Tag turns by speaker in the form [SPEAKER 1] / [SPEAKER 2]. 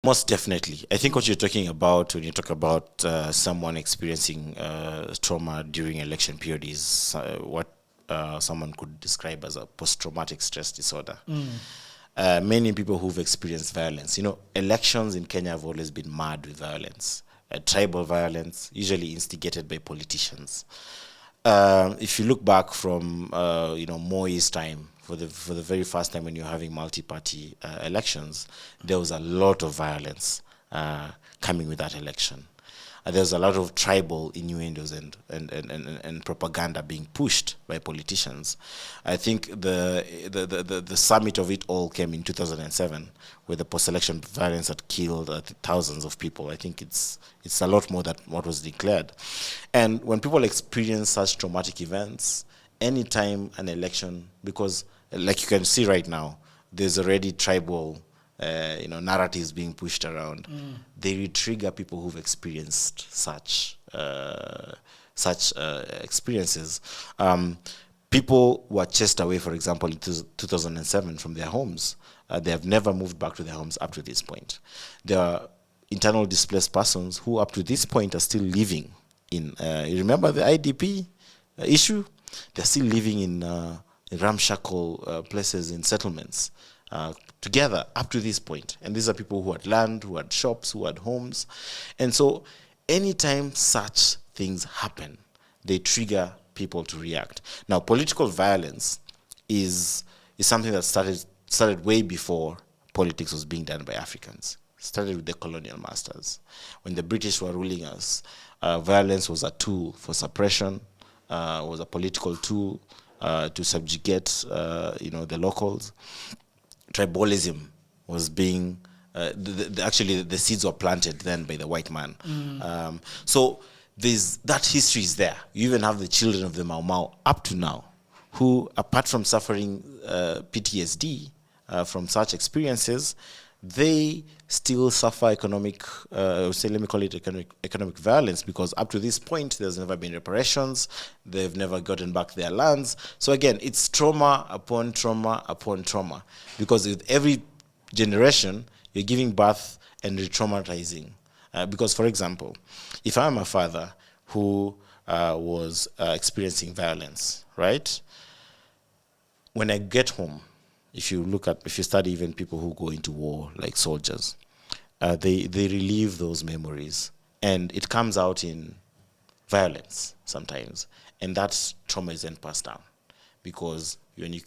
[SPEAKER 1] Most definitely. I think what you're talking about when you talk about someone experiencing trauma during election period is what someone could describe as a post-traumatic stress disorder. Many people who've experienced violence, elections in Kenya have always been marred with violence, tribal violence, usually instigated by politicians. If you look back from Moi's time, for the very first time when you're having multi-party elections, there was a lot of violence coming with that election. There's a lot of tribal innuendos and propaganda being pushed by politicians. I think the summit of it all came in 2007, where the post-election violence had killed thousands of people. I think it's a lot more than what was declared. And when people experience such traumatic events, anytime an election, because like you can see right now, there's already tribal narratives being pushed around. They trigger people who've experienced such experiences. People were chased away, for example, in 2007 from their homes. They have never moved back to their homes up to this point. There are internal displaced persons who up to this point are still living in, you remember the IDP issue? They're still living in ramshackle places in settlements. Together up to this point. And these are people who had land, who had shops, who had homes. And so anytime such things happen, they trigger people to react. Now, political violence is something that started way before politics was being done by Africans. It started with the colonial masters. When the British were ruling us, violence was a tool for suppression, was a political tool to subjugate the locals. Tribalism was being actually the seeds were planted then by the white man. So that history is there. You even have the children of the Mau Mau up to now, who apart from suffering PTSD from such experiences, they still suffer economic, let me call it economic violence, because up to this point, there's never been reparations. They've never gotten back their lands. So again, it's trauma upon trauma upon trauma, because with every generation, you're giving birth and re-traumatizing. Because, for example, if I'm a father who was experiencing violence, right? When I get home, if you study even people who go into war, like soldiers, they relive those memories, and it comes out in violence sometimes, and that trauma is then passed down, because when you